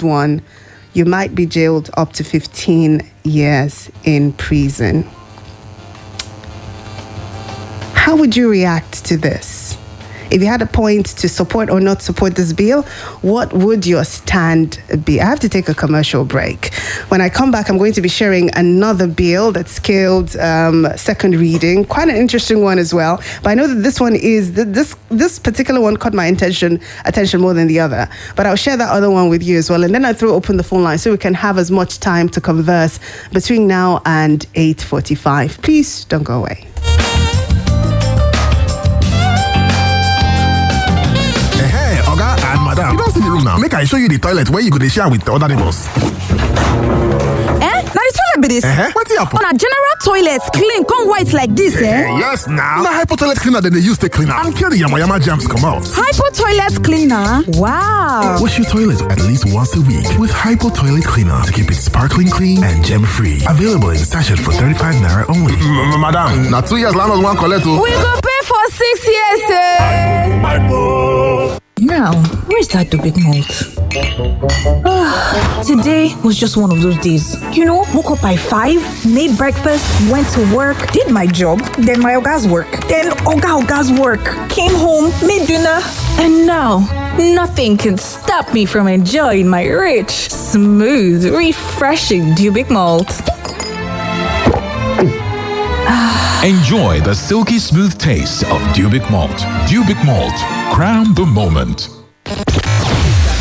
one, you might be jailed up to 15 years in prison. How would you react to this? If you had a point to support or not support this bill, what would your stand be? I have to take a commercial break. When I come back, I'm going to be sharing another bill that scaled second reading. Quite an interesting one as well. But I know that this one is, this particular one caught my attention more than the other. But I'll share that other one with you as well. And then I'll throw open the phone line so we can have as much time to converse between now and 8:45. Please don't go away. Madam, you don't see the room now. Make I show you the toilet where you go to share with the other neighbors. Now the toilet be this. What's the happen? On a general toilet clean, come white like this, Yes, now. The hypo toilet cleaner that they use to clean up and kill the yama germs come out. Hypo toilet cleaner? Wow. Wash your toilet at least once a week with hypo toilet cleaner to keep it sparkling clean and germ free. Available in sachet for 35 naira only. Madam, now 2 years landlord one collect. We go pay for 6 years. Now, where's that big malt? Today was just one of those days. Woke up by 5, made breakfast, went to work, did my job, then my Oga's work, then Oga's work, came home, made dinner, and now nothing can stop me from enjoying my rich, smooth, refreshing Dubic malt. Enjoy the silky smooth taste of Dubic malt. Dubic malt, crown the moment.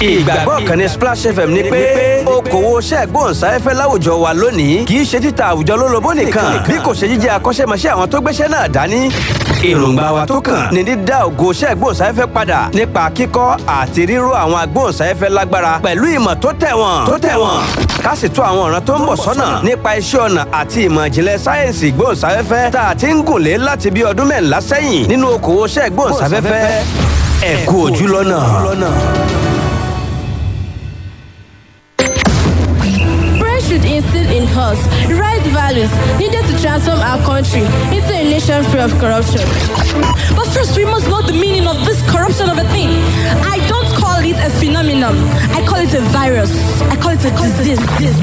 Ìgbàgbọ́ kan ní Splash FM ni pé okòwò ṣẹ́gbọ̀nsáfẹ́fẹ́ láwùjọ wa lónìí kì í ṣe títa àwùjọ lólobó nìkan bí kò ṣe jíjẹ́ akọ́ṣẹ́mọṣẹ́ àwọn tó gbéṣẹ́ náà dání. Èròǹgbà wa tó kàn ní dídá ògo ṣẹ́gbọ̀nsáfẹ́fẹ́ padà nípa kíkọ́ àti ríró àwọn agbóhùnsáfẹ́fẹ́ lágbára pẹ̀lú ìmọ̀ tó tẹ̀wọ̀n. Ká sì tún àwọn ọ̀ràn tó ń bọ̀ sọ́nà nípa iṣẹ́ ọnà àti ìmọ̀ ìjìnlẹ̀ sáyẹ́ǹsì ìgbóhùnsáfẹ́fẹ́ tá a ti ń gùn lé láti bí ọdún mẹ́rìnlá sẹ́yìn nínú okòwò ṣẹ́gbọ̀nsáfẹ́fẹ́. Ẹ kú ojú lọ́nà. Should instill in us right values needed to transform our country into a nation free of corruption. But first, we must know the meaning of this corruption of a thing. I don't call it a phenomenon. I call it a virus. I call it a disease.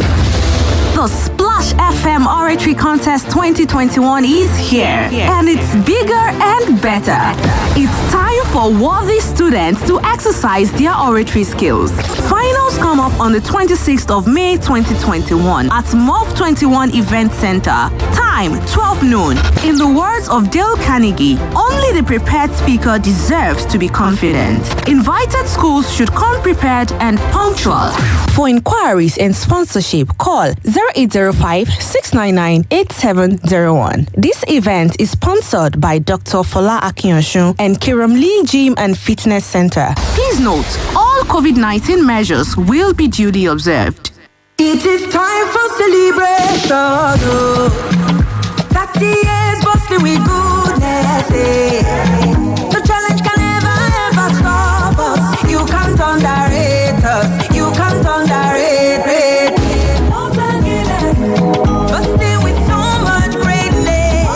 The Splash FM Oratory Contest 2021 is here, and it's bigger and better. It's time for worthy students to exercise their oratory skills. Finals come up on the 26th of May 2021 at MOV 21 Event Center. Time 12 noon. In the words of Dale Carnegie, only the prepared speaker deserves to be confident. Invited schools should come prepared and punctual. For inquiries and sponsorship, call 0805-699-8701. This event is sponsored by Dr. Fola Akinyoshun and Kiram Lee Gym and Fitness Center. Please note, all COVID-19 measures will be duly observed. It is time for celebration. 30 years bustling with goodness. The challenge can never stop us. You can't underrate us. You can't underrate it. But still with so much greatness.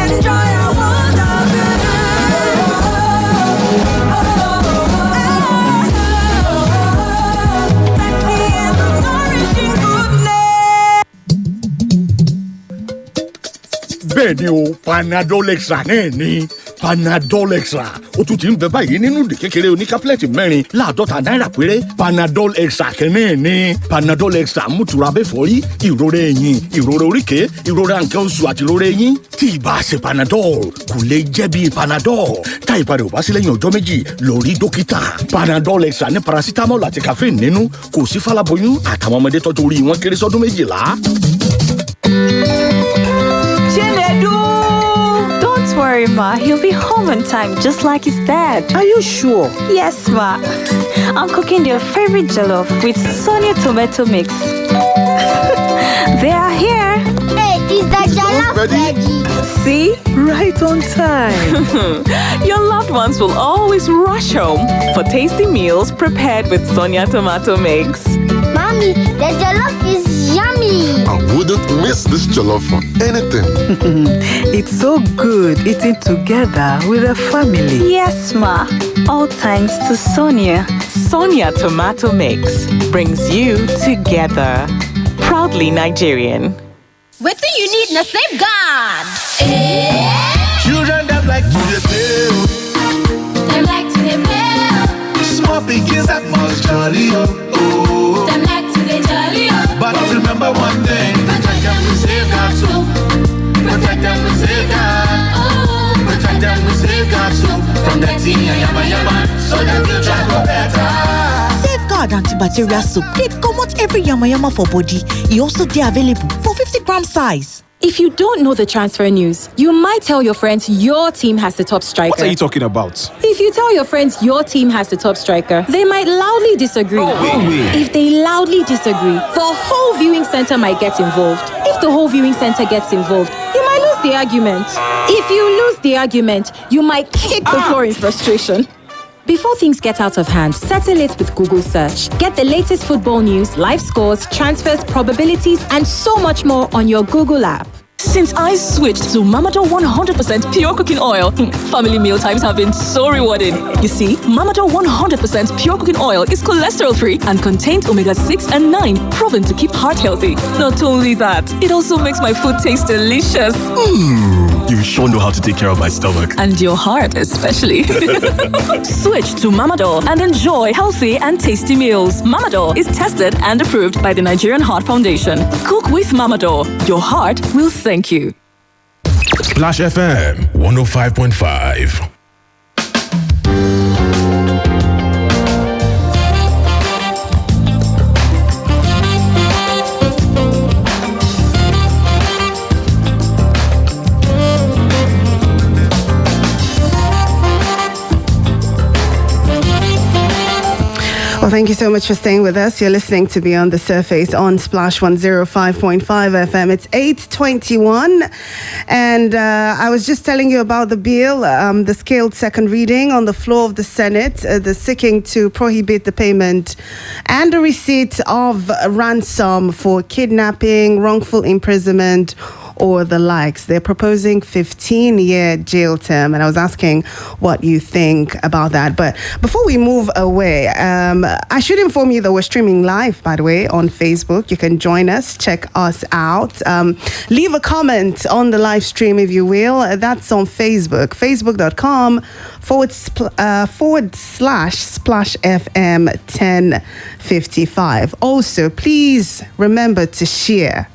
Enjoy our world of bẹ́ẹ̀ ni o Panadol Extra náà ni Panadol Extra ó tún ti ń bẹ báyìí nínú ìdè kékeré oníkápẹ́lẹ́tì mẹ́rin láàdọ́ta náírà péré Panadol Extra kẹ́nẹ́ ni Panadol Extra mú tura bẹ́ẹ̀ fọ́rí ìrora ẹ̀yìn ìrora oríkèé ìrora nǹkan oṣù àti ìrora eyín tí ìbá ṣe Panadol kò lè jẹ́ bí Panadol tá ìpadà ò bá sí lẹ́yìn ọjọ́ méjì lọ rí dókítà Panadol Extra ní paracetamol àti caffeine nínú kò sí fáláboyún àtàwọn ọmọdé tọ́jú orí wọn kéré sọ́dún 12. Don't worry, Ma. He'll be home on time, just like his dad. Are you sure? Yes, Ma. I'm cooking their favorite jollof with Sonia tomato mix. They are here. Hey, is that jollof ready? See? Right on time. Your loved ones will always rush home for tasty meals prepared with Sonia tomato mix. Mommy, the jollof is yummy. I wouldn't miss this jollof for anything. It's so good eating together with a family. Yes, Ma. All thanks to Sonia. Sonia Tomato Mix brings you together. Proudly Nigerian. What do you need in a safeguard? Children that like to play. Them like to play. Small pigs that must jolly oh. Them like to jolly oh. But remember one thing, protect them with safeguard too. Protect them with safeguard. Oh. Protect them with safeguard too. From the teen and yama so the future go better. Safeguard antibacterial soap. They comot every yama for body. It also dey available for 50-gram size. If you don't know the transfer news, you might tell your friends your team has the top striker. What are you talking about? If you tell your friends your team has the top striker, they might loudly disagree. If they loudly disagree, the whole viewing center might get involved. If the whole viewing center gets involved, you might lose the argument. If you lose the argument, you might kick the floor in frustration. Before things get out of hand, settle it with Google Search. Get the latest football news, live scores, transfers, probabilities, and so much more on your Google app. Since I switched to Mamador 100% pure cooking oil, family meal times have been so rewarding. You see, Mamador 100% pure cooking oil is cholesterol-free and contains omega-6 and 9, proven to keep heart healthy. Not only that, it also makes my food taste delicious. You sure know how to take care of my stomach. And your heart, especially. Switch to Mamador and enjoy healthy and tasty meals. Mamador is tested and approved by the Nigerian Heart Foundation. Cook with Mamador. Your heart will thank you. Splash FM 105.5. Well, thank you so much for staying with us. You're listening to Beyond the Surface on Splash 105.5 FM. It's 8:21, and I was just telling you about the bill, the scaled second reading on the floor of the Senate, the seeking to prohibit the payment and the receipt of ransom for kidnapping, wrongful imprisonment, or the likes. They're proposing 15-year jail term, and I was asking what you think about that. But before we move away, I should inform you that we're streaming live, by the way, on Facebook. You can join us, check us out. Leave a comment on the live stream, if you will. That's on Facebook, facebook.com/Splash FM 1055. Also, please remember to share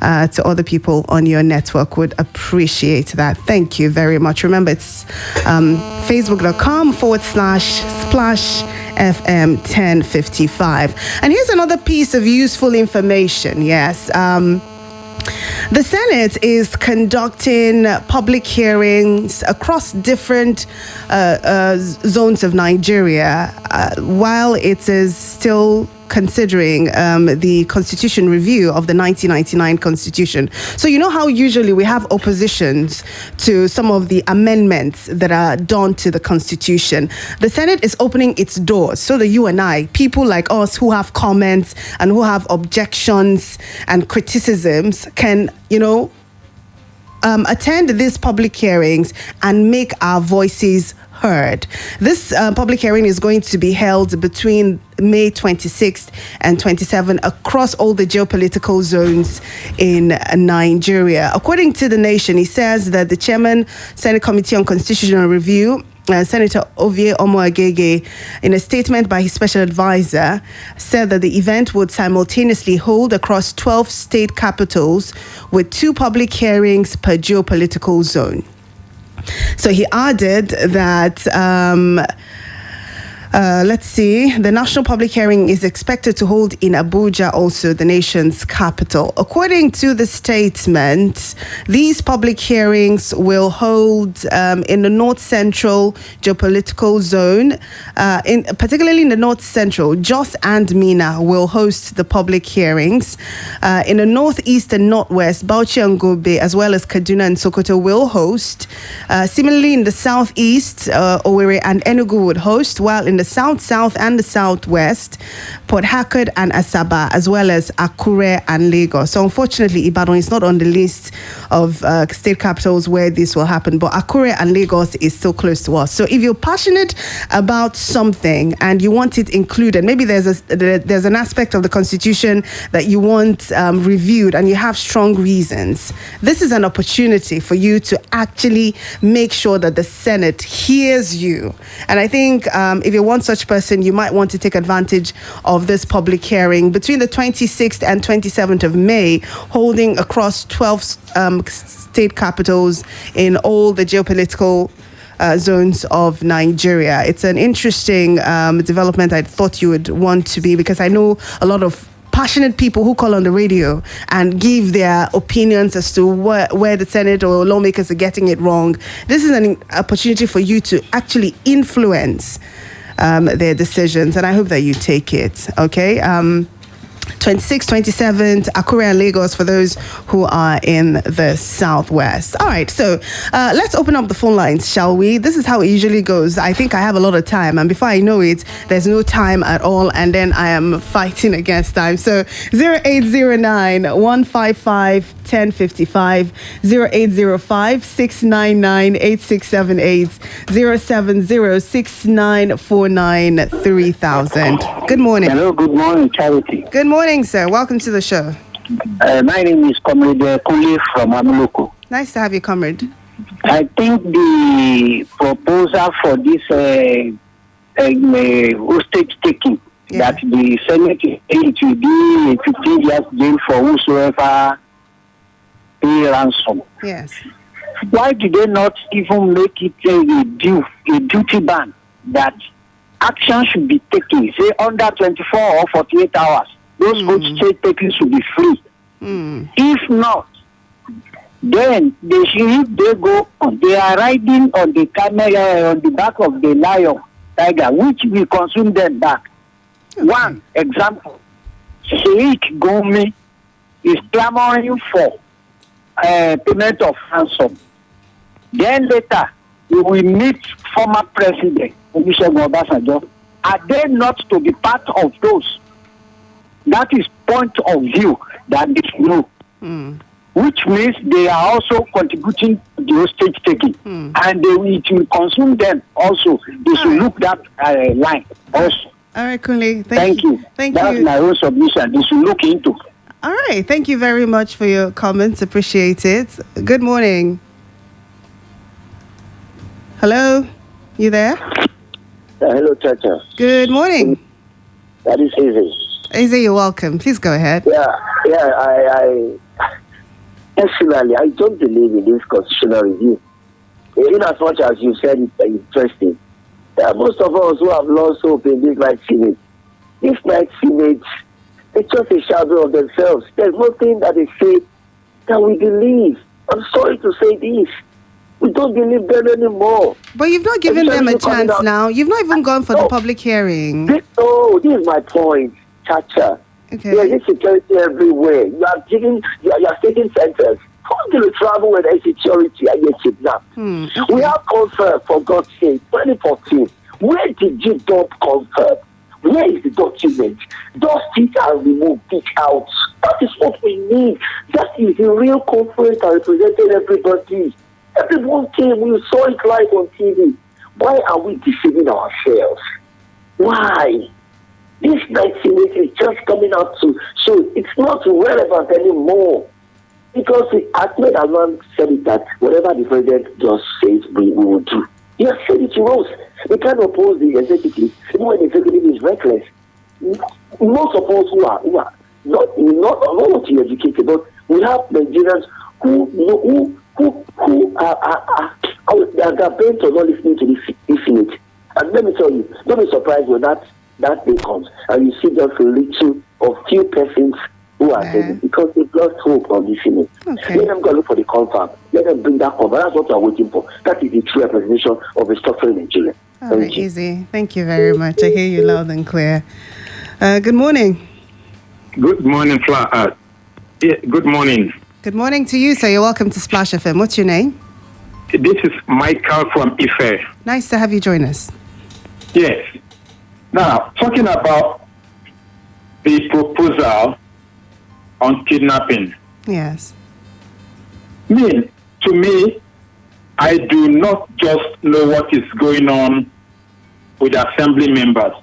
to other people on your network. Would appreciate that. Thank you very much. Remember, it's facebook.com/Splash FM 1055. And here's another piece of useful information. Yes. The Senate is conducting public hearings across different zones of Nigeria while it is still considering the constitution review of the 1999 constitution. So you know how usually we have oppositions to some of the amendments that are done to the constitution. The Senate is opening its doors so that you and I, people like us who have comments and who have objections and criticisms, can, attend these public hearings and make our voices heard. This public hearing is going to be held between May 26th and 27th across all the geopolitical zones in Nigeria. According to The Nation, he says that the chairman, Senate Committee on Constitutional Review, Senator Ovie Omoagege, in a statement by his special advisor, said that the event would simultaneously hold across 12 state capitals with 2 public hearings per geopolitical zone. So he added that, the national public hearing is expected to hold in Abuja, also the nation's capital. According to the statement, these public hearings will hold in the North Central geopolitical zone, particularly in the North Central. Jos and Mina will host the public hearings. In the Northeast and Northwest, Bauchi and Gobe, as well as Kaduna and Sokoto, will host. Similarly, in the Southeast, Owerri and Enugu would host, while in the the south and the southwest, Port Harcourt and Asaba, as well as Akure and Lagos. So unfortunately, Ibadan is not on the list of state capitals where this will happen, but Akure and Lagos is still close to us. So if you're passionate about something and you want it included, maybe there's an aspect of the Constitution that you want reviewed and you have strong reasons, this is an opportunity for you to actually make sure that the Senate hears you. And I think if you're one such person, you might want to take advantage of this public hearing between the 26th and 27th of May, holding across 12 state capitals in all the geopolitical zones of Nigeria. It's an interesting development. I thought you would want to be, because I know a lot of passionate people who call on the radio and give their opinions as to where the Senate or lawmakers are getting it wrong. This is an opportunity for you to actually influence their decisions, and I hope that you take it. Okay. 26th, 27th, Akure and Lagos for those who are in the southwest. All right, so let's open up the phone lines, shall we? This is how it usually goes. I think I have a lot of time, and before I know it, there's no time at all, and then I am fighting against time. So 0809 155 1055, 0805 699 8678, 070 6949 3000. Good morning. Hello, good morning, Charity. Good morning, sir. Welcome to the show. My name is Comrade Kule from Amuloko. Nice to have you, comrade. I think the proposal for this hostage taking, that the Senate it will be a 15 years jail for whosoever pay ransom. Yes. Why did they not even make it a duty ban that action should be taken, say under 24 or 48 hours? Those hostage taking should be free. If not, then they go on. They are riding on the camera on the back of the lion tiger, which will consume them back. Okay. One example: Sheikh Gumi is clamoring for payment of ransom. Then later, we will meet former President Olusegun Obasanjo. Are they not to be part of those? That is point of view that they know. Which means they are also contributing to the hostage taking. And it will consume them also. They should look that line also. All right, Kunle. Thank you. That's my own submission. They should look into. All right. Thank you very much for your comments. Appreciate it. Good morning. Hello? You there? Hello, Chacha. Good morning. That is easy. Izzy, you're welcome. Please go ahead. I personally, I don't believe in this constitutional review. In as much as you said it's interesting, most of us who have lost hope in this night Senate, it's just a shadow of themselves. There's nothing that they say that we believe. I'm sorry to say this. We don't believe them anymore. But you've not given them a chance now. You've not even gone for the public hearing. This is my point. Chacha. Okay. There is security everywhere. You are taking centers. How do you travel with insecurity and get kidnapped? Okay. We have confirmed, for God's sake, 2014. Where did you dump confirm? Where is the document? Dust it and remove it out. That is what we need. That is the real conference that represented everybody. Everyone came. We saw it live on TV. Why are we deceiving ourselves? Why? This 1980 is just coming out to show it's not relevant anymore. Because Ahmed Alman said it that whatever the president just says, we will do. He has said it to us. We can't oppose the executive, even when the executive is reckless. Most of us who are not educated, but we have Nigerians who are bent on not listening to this infinite. And let me tell you, don't be surprised when that day comes and you see just a little of few persons who are dead because they've lost hope on this unit. Okay. Let them go look for the confirm. Let them bring that confirm. That's what we're waiting for. That is the true representation of a structural Nigeria. All right, easy. Thank you very much. I hear you loud and clear. Good morning. Good morning, good morning. Good morning to you, sir. You're welcome to Splash FM. What's your name? This is Michael from Ife. Nice to have you join us. Yes. Now, talking about the proposal on kidnapping. Yes. To me, I do not just know what is going on with assembly members.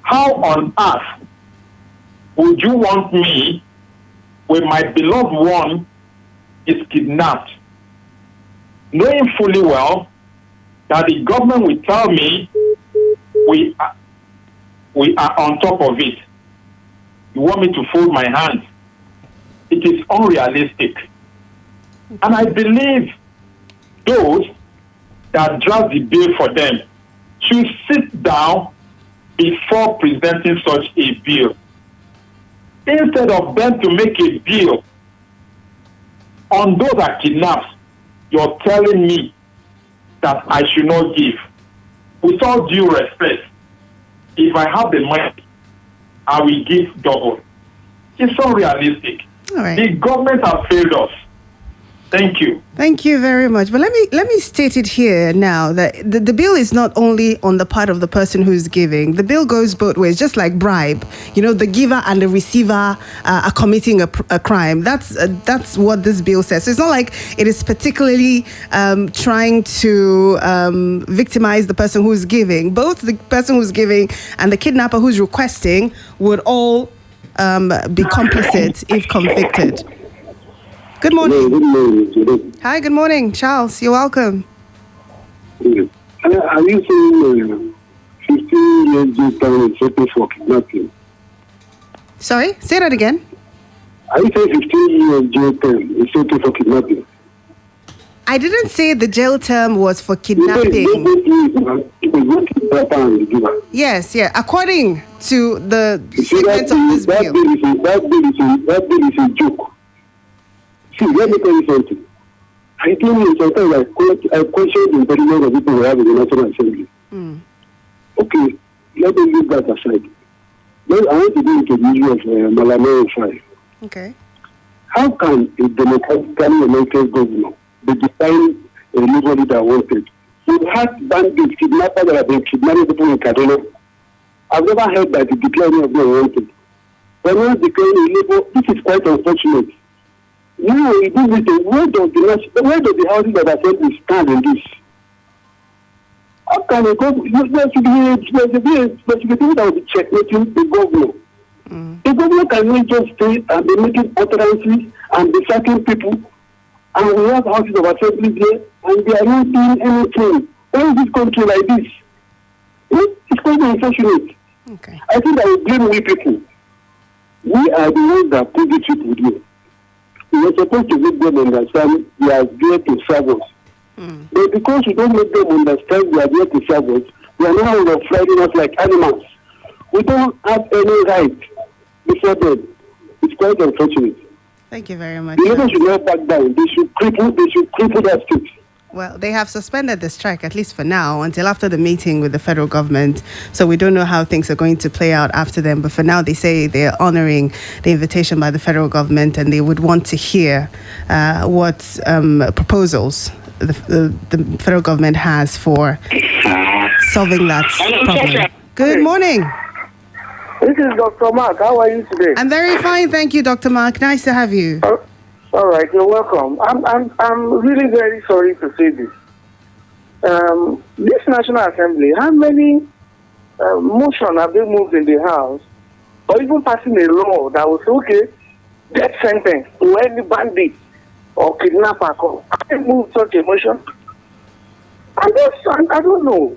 How on earth would you want me, when my beloved one is kidnapped, knowing fully well that the government will tell me we are on top of it? You want me to fold my hands? It is unrealistic. And I believe those that draft the bill for them should sit down before presenting such a bill. Instead of them to make a bill on those that kidnapped, you're telling me that I should not give. With all due respect, if I have the money, I will give double. It's unrealistic. All right. The government has failed us. Thank you. Thank you very much. But let me state it here now that the bill is not only on the part of the person who's giving. The bill goes both ways, just like bribe. The giver and the receiver are committing a crime. That's what this bill says. So it's not like it is particularly trying to victimize the person who's giving. Both the person who's giving and the kidnapper who's requesting would all be complicit if convicted. Good morning. Good morning. Hi, good morning, Charles. You're welcome. Are you saying 15 years jail term is okay for kidnapping? Sorry, say that again. Are you saying 15 years jail term is okay for kidnapping? I didn't say the jail term was for kidnapping. Yes, yeah. According to the statement of this bill. That bill is a joke. See, let me tell you something. I think sometimes I question the intelligence of people who have in the National Assembly. Okay, let me leave that aside. Then I want to go into the issue of Malame 5. Okay. How can a democratically elected governor be defined a legal leader wanted? You've had bandits, kidnappers that have been kidnapping people in Kaduna. I've never heard that the declaring of them wanted. But now declaring illegal, this is quite unfortunate. Now, where does the houses of assembly stand in this? How can a government, there should be people that will be checkmating the governor. The governor cannot just stay and be making utterances and be sacking people. And we have houses of assembly there and they are not doing anything. Why is this country like this? It's quite unfortunate. Okay. I think I will blame we people. We are the ones that put these people here. We are supposed to make them understand we are there to serve us. But because we don't make them understand we are there to serve us, we are now fighting us like animals. We don't have any right before them. It's quite unfortunate. Thank you very much. The leaders should not back down. They should cripple that state. Well, they have suspended the strike, at least for now, until after the meeting with the federal government. So we don't know how things are going to play out after them. But for now, they say they're honoring the invitation by the federal government and they would want to hear what proposals the federal government has for solving that problem. Good morning. This is Dr. Mark. How are you today? I'm very fine, thank you, Dr. Mark. Nice to have you. All right, you're welcome. I'm really very sorry to say this. This National Assembly, how many motions have they moved in the House, or even passing a law that was okay, death sentence to any bandit or kidnapper? Have they moved such a motion? I don't know.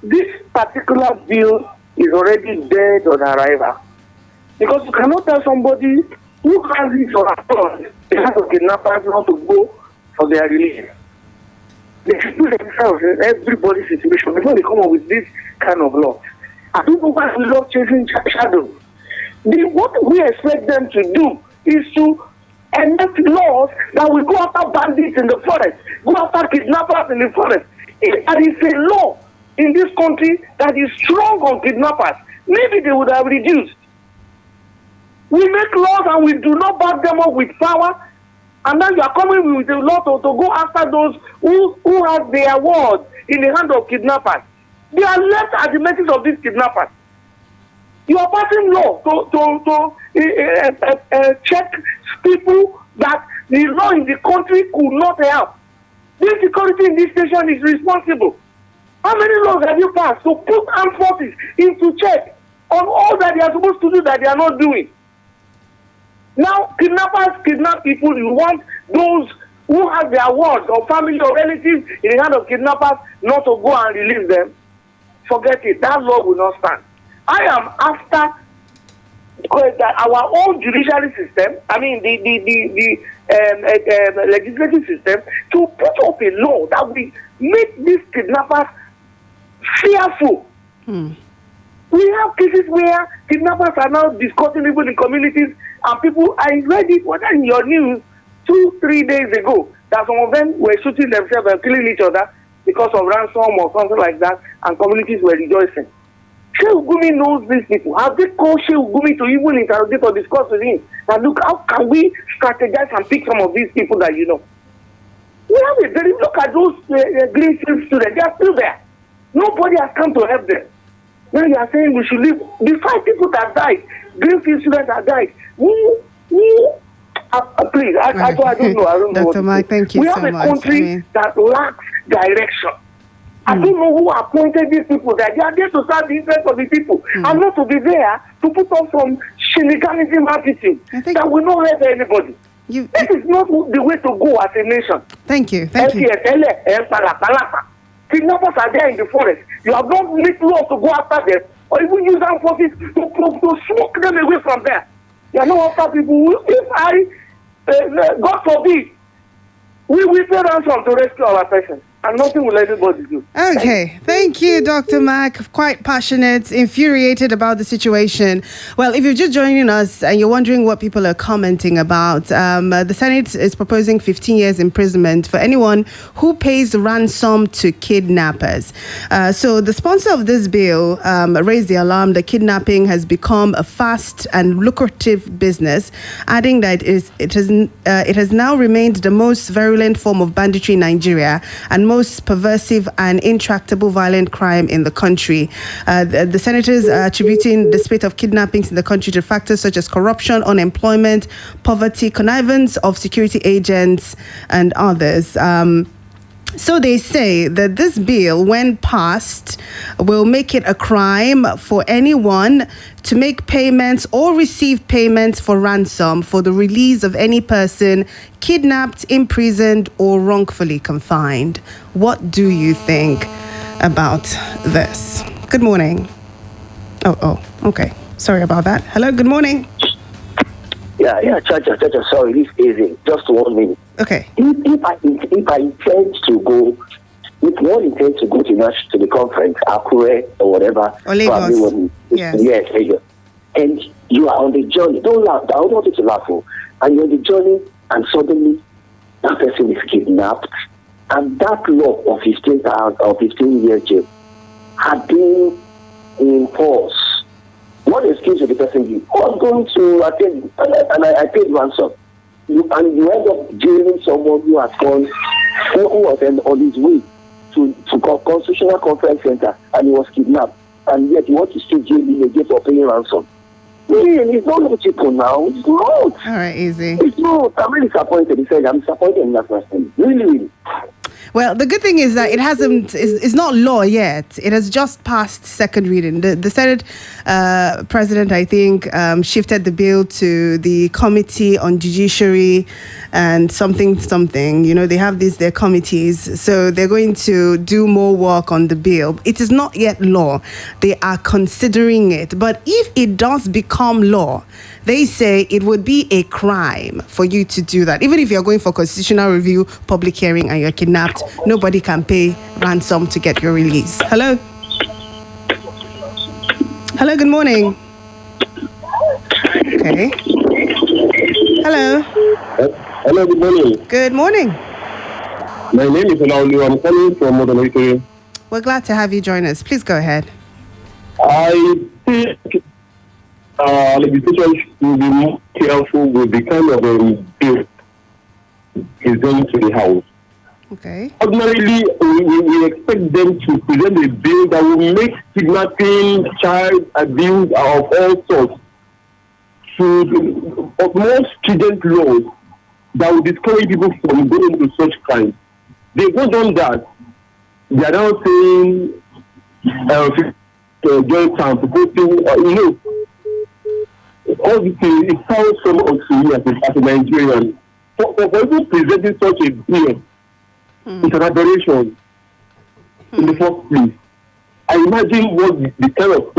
This particular bill is already dead on arrival, because you cannot tell somebody who has it on a front, they have to kidnappers not to go for their release. They should put themselves in everybody's situation before they come up with this kind of law. I don't know why we love chasing shadows. What we expect them to do is to enact laws that will go after bandits in the forest, go after kidnappers in the forest. If there is a law in this country that is strong on kidnappers, maybe they would have reduced. We make laws and we do not back them up with power, and then you are coming with a law to go after those who have their words in the hand of kidnappers. They are left at the mercy of these kidnappers. You are passing law to check people that the law in the country could not help. The security in this station is responsible. How many laws have you passed to put armed forces into check on all that they are supposed to do that they are not doing? Now, kidnappers kidnap people. You want those who have their wards or family or relatives in the hand of kidnappers not to go and release them? Forget it. That law will not stand. I am after our own judiciary system, I mean the legislative system, to put up a law that will make these kidnappers fearful. We have cases where kidnappers are now discussing people in communities, and people, I read it whether in your news 2-3 days ago, that some of them were shooting themselves and killing each other because of ransom or something like that, and communities were rejoicing. Sheikh Gumi knows these people. Have they called Sheikh Gumi to even interrogate or discuss with him? And look, how can we strategize and pick some of these people that you know? We have a very look at those Greenfield students. They are still there. Nobody has come to help them. Now you are saying we should leave. The 5 people that died, Greenfield students that died. Please, I don't know. Dr. Mike, thank you so much. We have a country that lacks direction. I don't know who appointed these people. That they are there to serve the interest of the people, and not to be there to put up some shenaniganism attitude that will not help anybody. This is not the way to go as a nation. Thank you. Thank you. Kidnappers are there in the forest. You have not made law to go after them, or even use armed forces to smoke them away from there. You are not after people who, if God forbid, we will pay ransom to rescue our persons. And nothing will anybody do. Okay. Thank you, Dr. Mack. Quite passionate, infuriated about the situation. Well, if you're just joining us and you're wondering what people are commenting about, the Senate is proposing 15 years imprisonment for anyone who pays ransom to kidnappers. So the sponsor of this bill raised the alarm that kidnapping has become a fast and lucrative business, adding that it has now remained the most virulent form of banditry in Nigeria and most pervasive and intractable violent crime in the country. The senators are attributing the spate of kidnappings in the country to factors such as corruption, unemployment, poverty, connivance of security agents, and others. So they say that this bill, when passed, will make it a crime for anyone to make payments or receive payments for ransom for the release of any person kidnapped, imprisoned, or wrongfully confined. What do you think about this? Good morning. Oh, okay. Sorry about that. Hello, good morning. Chacha, sorry, this is easy. Just 1 minute. Okay. If I intend to go, if one intends to go to the conference, Akure or whatever, or Lagos. Yes, Lagos, and you are on the journey, don't laugh, I don't want you to laugh, and you're on the journey, and suddenly that person is kidnapped, and that law of 15 years jail had been in force. What excuse would the person give? Oh, I'm going to attend, and I paid ransom. You end up jailing someone who was on his way to Constitutional Conference Center, and he was kidnapped, and yet you want to still jail him again for paying ransom. Really, it's not logical now. It's not. All right, easy. It's not. I'm really disappointed. I'm disappointed in that person. Really. Well, the good thing is that it's not law yet. It has just passed second reading. The Senate president, I think, shifted the bill to the Committee on Judiciary and something. You know, they have their committees. So they're going to do more work on the bill. It is not yet law. They are considering it. But if it does become law, they say it would be a crime for you to do that. Even if you're going for constitutional review, public hearing, and you're kidnapped, nobody can pay ransom to get your release. Hello? Hello, good morning. Okay. Hello? Hello, good morning. Good morning. My name is Olaolu. I'm calling from Modern. We're glad to have you join us. Please go ahead. I think legislation should be more careful with the kind of bill is going to the House. Okay. Ordinarily, we expect them to present a bill that will make kidnapping, child abuse of all sorts to more stringent laws that will discourage people from going into such crimes. They've not done that. They are now saying, join town, proposing, all these things, it sounds so much to me as a Nigerian. For people presenting such a bill, it's an aberration in the first place. I imagine what the kind of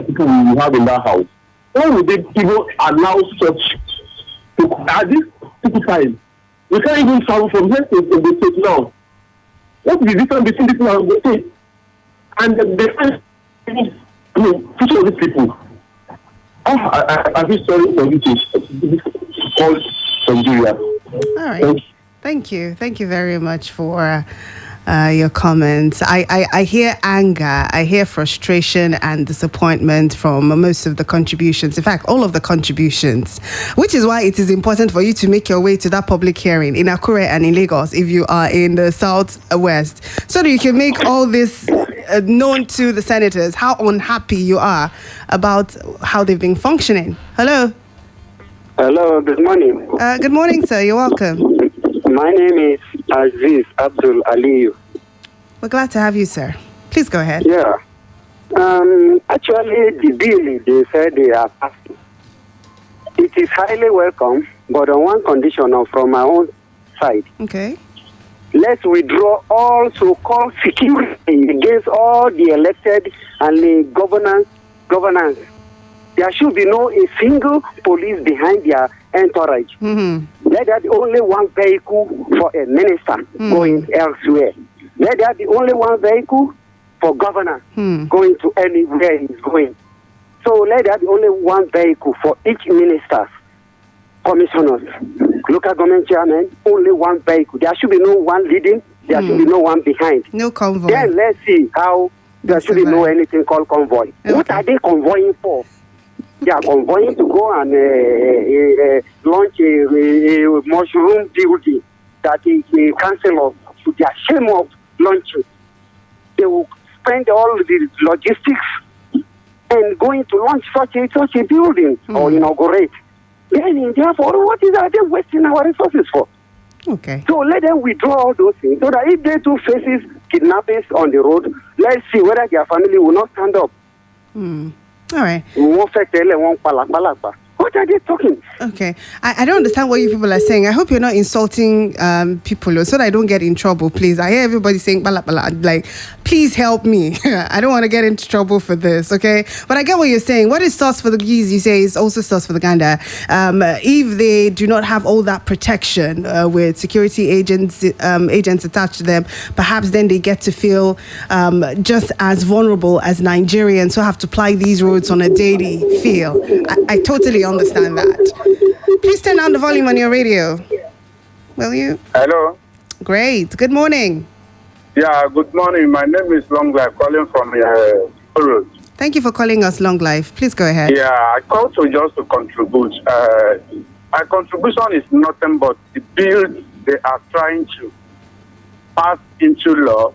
people we have in that house. Why would they even allow such at this time? We can't even travel from here to the state now. What is the difference between this now and the state? And the future of these people. I feel sorry for you to call Nigeria. All right. Thank you. Thank you very much for your comments. I hear anger, I hear frustration and disappointment from most of the contributions. In fact, all of the contributions, which is why it is important for you to make your way to that public hearing in Akure and in Lagos if you are in the southwest, so that you can make all this known to the senators how unhappy you are about how they've been functioning. Hello. Hello, good morning. Good morning, sir. You're welcome. My name is Aziz Abdul Aliyu. We're glad to have you, sir. Please go ahead. Yeah. Actually, the bill, they said they are passing. It is highly welcome, but on one condition from my own side. Okay. Let's withdraw all so-called security against all the elected and the governance. There should be a single police behind their entourage. Let there be only one vehicle for a minister going elsewhere. Let there be only one vehicle for governor going to anywhere he's going. So let there be only one vehicle for each minister, commissioners, local government chairman, only one vehicle. There should be no one leading, there should be no one behind. No convoy. Then let's see how there should be no anything called convoy. Okay. What are they convoying for? They are convoying to go and launch a mushroom building that is a council of their shame of launching. They will spend all the logistics and going to launch such a building or inaugurate. Then therefore, what are they wasting our resources for? Okay. So let them withdraw all those things so that if they do faces kidnappings on the road, let's see whether their family will not stand up. All right. What are they talking? Okay. I don't understand what you people are saying. I hope you're not insulting people so that I don't get in trouble, please. I hear everybody saying bala bala. Like, please help me. I don't want to get into trouble for this, okay? But I get what you're saying. What is sauce for the geese, you say, is also sauce for the gander. If they do not have all that protection with security agents attached to them, perhaps then they get to feel just as vulnerable as Nigerians who have to ply these roads on a daily feel. I totally understand that. Please turn down the volume on your radio. Will you? Hello. Great. Good morning. Yeah, good morning. My name is Long Life, calling from Road. Thank you for calling us, Long Life. Please go ahead. Yeah, I called to contribute. My contribution is nothing but the bill they are trying to pass into law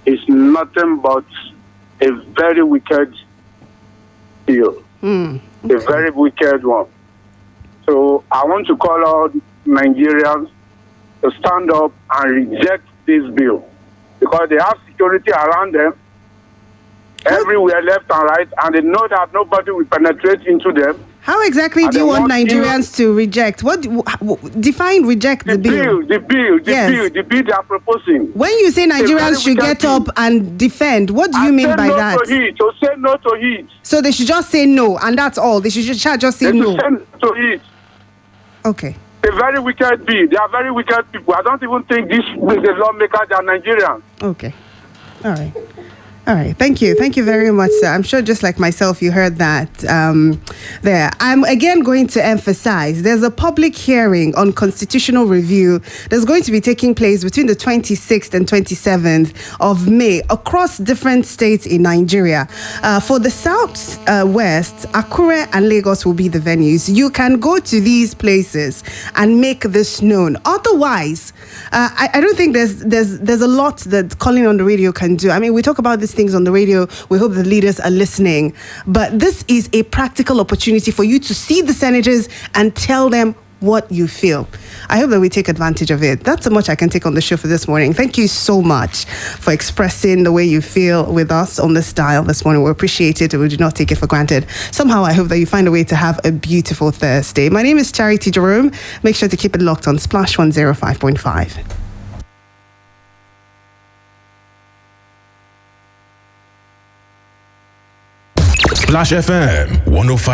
is nothing but a very wicked bill. A very wicked one. So I want to call out Nigerians to stand up and reject this bill because they have security around them everywhere, left and right, and they know that nobody will penetrate into them. How exactly do you want Nigerians to reject? What define reject the bill? The bill they are proposing. When you say Nigerians should get up and defend, what do you mean by that? To say no to it. So they should just say no, and that's all. They should just say no. Say no to it. Okay. A very wicked bill. They are very wicked people. I don't even think this is the lawmakers are Nigerians. Okay. All right. All right. Thank you. Thank you very much, sir. I'm sure just like myself, you heard that there. I'm again going to emphasize there's a public hearing on constitutional review that's going to be taking place between the 26th and 27th of May across different states in Nigeria. For the South West, Akure and Lagos will be the venues. You can go to these places and make this known. Otherwise, I don't think there's a lot that calling on the radio can do. I mean, we talk about these things on the radio. We hope the leaders are listening. But this is a practical opportunity for you to see the senators and tell them what you feel. I hope that we take advantage of it. That's so much I can take on the show for this morning. Thank you so much for expressing the way you feel with us on this dial this morning. We appreciate it and we do not take it for granted. Somehow I hope that you find a way to have a beautiful Thursday. My name is Charity Jerome. Make sure to keep it locked on Splash 105.5. Splash FM 105.